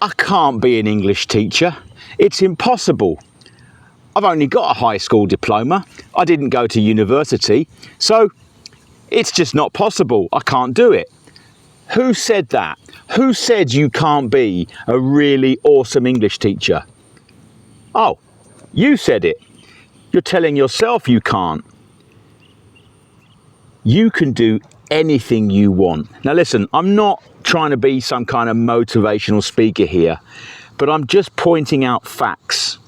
I can't be an English teacher. It's impossible. I've only got a high school diploma. I didn't go to university. So it's just not possible. I can't do it. Who said that? Who said you can't be a really awesome English teacher? Oh, you said it. You're telling yourself you can't. You can do anything you want. Now listen, I'm not trying to be some kind of motivational speaker here, but I'm just pointing out facts.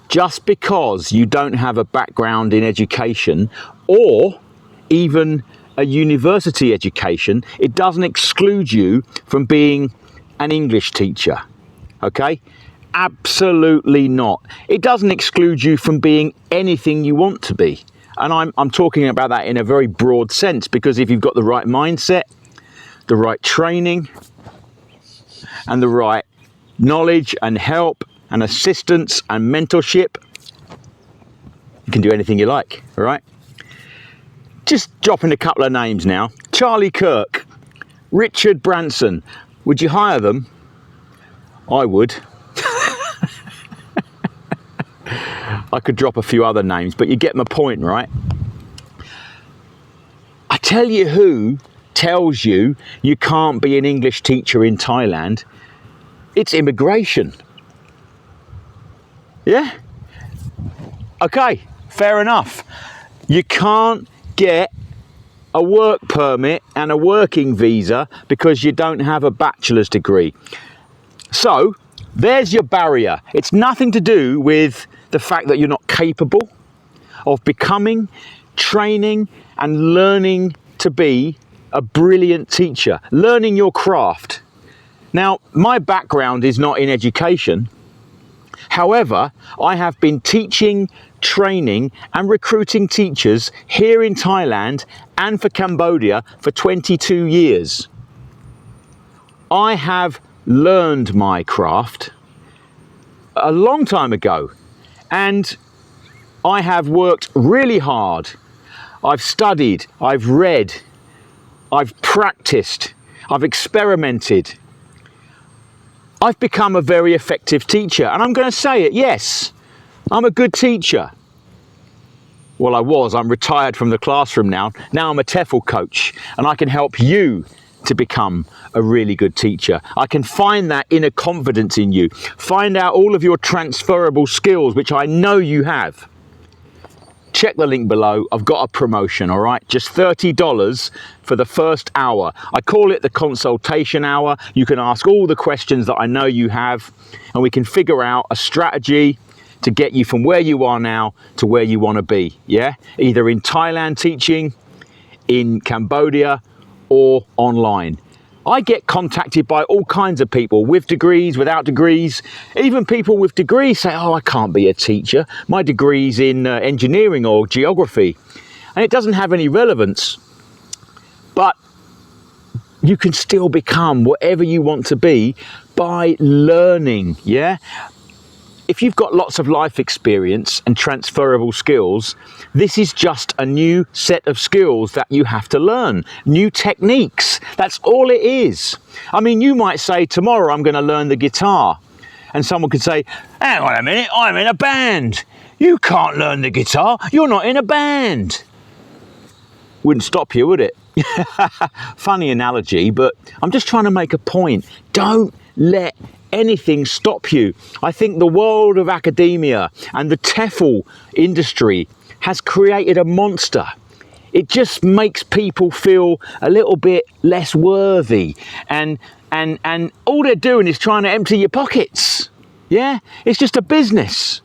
Just because you don't have a background in education or even a university education, it doesn't exclude you from being an English teacher, okay? Absolutely not. It doesn't exclude you from being anything you want to be. And I'm talking about that in a very broad sense, because if you've got the right mindset, the right training, and the right knowledge and help and assistance and mentorship, you can do anything you like, all right? Just dropping a couple of names now. Charlie Kirk, Richard Branson. Would you hire them? I would. I could drop a few other names, but you get my point, right? I tell you who tells you you can't be an English teacher in Thailand. It's immigration. Yeah? Okay, fair enough. You can't get a work permit and a working visa because you don't have a bachelor's degree. So, there's your barrier. It's nothing to do with the fact that you're not capable of becoming, training and learning to be a brilliant teacher, learning your craft. Now, my background is not in education. However, I have been teaching, training and recruiting teachers here in Thailand and for Cambodia for 22 years. I have learned my craft a long time ago, and I have worked really hard. I've studied, I've read, I've practiced, I've experimented. I've become a very effective teacher, and I'm going to say it, yes, I'm a good teacher. Well, I was. I'm retired from the classroom now. Now I'm a TEFL coach, and I can help you to become a really good teacher. I can find that inner confidence in you. Find out all of your transferable skills, which I know you have. Check the link below. I've got a promotion, all right? Just $30 for the first hour. I call it the consultation hour. You can ask all the questions that I know you have, and we can figure out a strategy to get you from where you are now to where you want to be, yeah? Either in Thailand teaching, in Cambodia, or online. I get contacted by all kinds of people with degrees, without degrees. Even people with degrees say, oh, I can't be a teacher. My degree's in engineering or geography. And it doesn't have any relevance. But you can still become whatever you want to be by learning, yeah? If you've got lots of life experience and transferable skills, this is just a new set of skills that you have to learn. New techniques. That's all it is. I mean, you might say, tomorrow I'm going to learn the guitar. And someone could say, hang on a minute, I'm in a band. You can't learn the guitar. You're not in a band. Wouldn't stop you, would it? Funny analogy, but I'm just trying to make a point. Don't let anything stop you. I think the world of academia and the TEFL industry has created a monster. It just makes people feel a little bit less worthy, and all they're doing is trying to empty your pockets. Yeah, it's just a business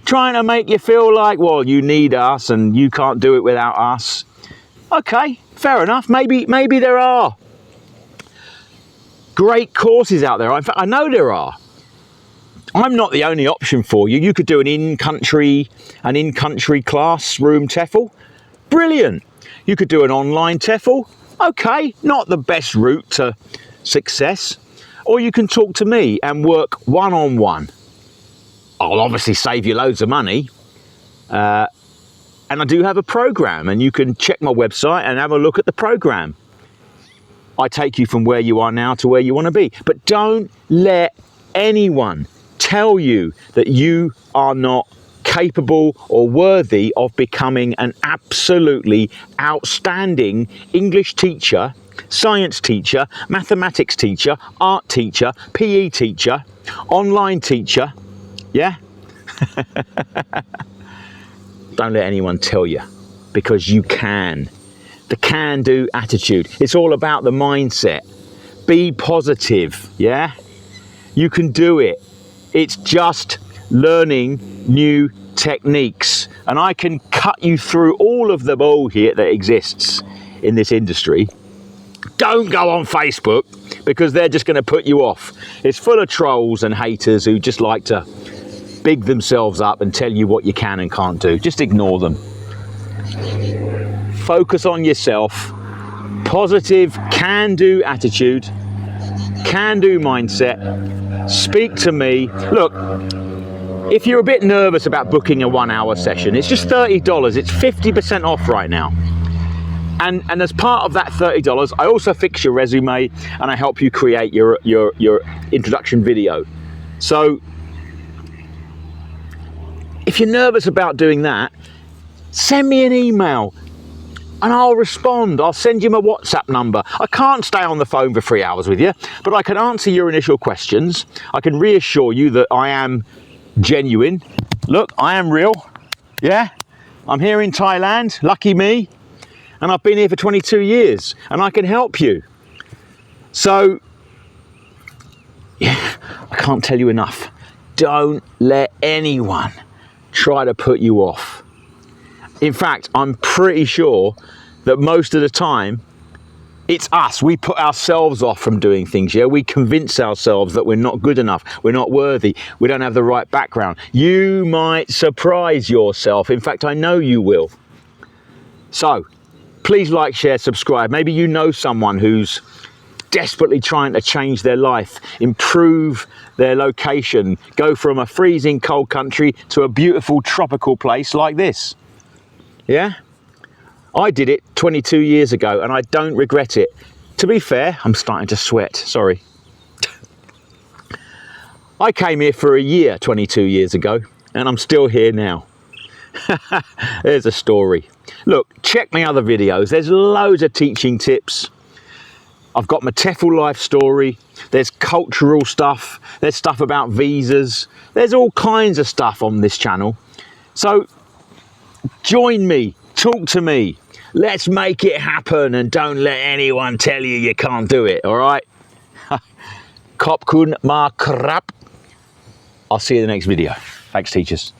trying to make you feel like, well, you need us and you can't do it without us. Okay, fair enough. Maybe there are great courses out there. In fact, I know there are. I'm not the only option for you. You could do an in-country classroom TEFL. Brilliant. You could do an online TEFL. Okay, not the best route to success. Or you can talk to me and work one-on-one. I'll obviously save you loads of money. And I do have a program, and you can check my website and have a look at the program. I take you from where you are now to where you want to be. But don't let anyone tell you that you are not capable or worthy of becoming an absolutely outstanding English teacher, science teacher, mathematics teacher, art teacher, PE teacher, online teacher. Yeah? Don't let anyone tell you, because you can. The can-do attitude. It's all about the mindset. Be positive, yeah? You can do it. It's just learning new techniques. And I can cut you through all of the bullshit that exists in this industry. Don't go on Facebook, because they're just going to put you off. It's full of trolls and haters who just like to big themselves up and tell you what you can and can't do. Just ignore them. Focus on yourself. Positive can-do attitude, can-do mindset. Speak to me. Look, if you're a bit nervous about booking a 1-hour session, it's just $30. It's 50% off right now. And as part of that $30, I also fix your resume and I help you create your introduction video. So if you're nervous about doing that, send me an email and I'll respond. I'll send you my WhatsApp number. I can't stay on the phone for 3 hours with you, but I can answer your initial questions. I can reassure you that I am genuine. Look, I am real. Yeah, I'm here in Thailand, lucky me. And I've been here for 22 years and I can help you. So, yeah, I can't tell you enough. Don't let anyone try to put you off. In fact, I'm pretty sure that most of the time, it's us. We put ourselves off from doing things, yeah? We convince ourselves that we're not good enough, we're not worthy, we don't have the right background. You might surprise yourself. In fact, I know you will. So, please like, share, subscribe. Maybe you know someone who's desperately trying to change their life, improve their location, go from a freezing cold country to a beautiful tropical place like this. Yeah? I did it 22 years ago and I don't regret it. To be fair, I'm starting to sweat, sorry. I came here for a year 22 years ago and I'm still here now. There's a story. Look, check my other videos. There's loads of teaching tips. I've got my TEFL life story. There's cultural stuff. There's stuff about visas. There's all kinds of stuff on this channel. So join me, talk to me. Let's make it happen and don't let anyone tell you you can't do it, all right? Khop kun ma krap. I'll see you in the next video. Thanks, teachers.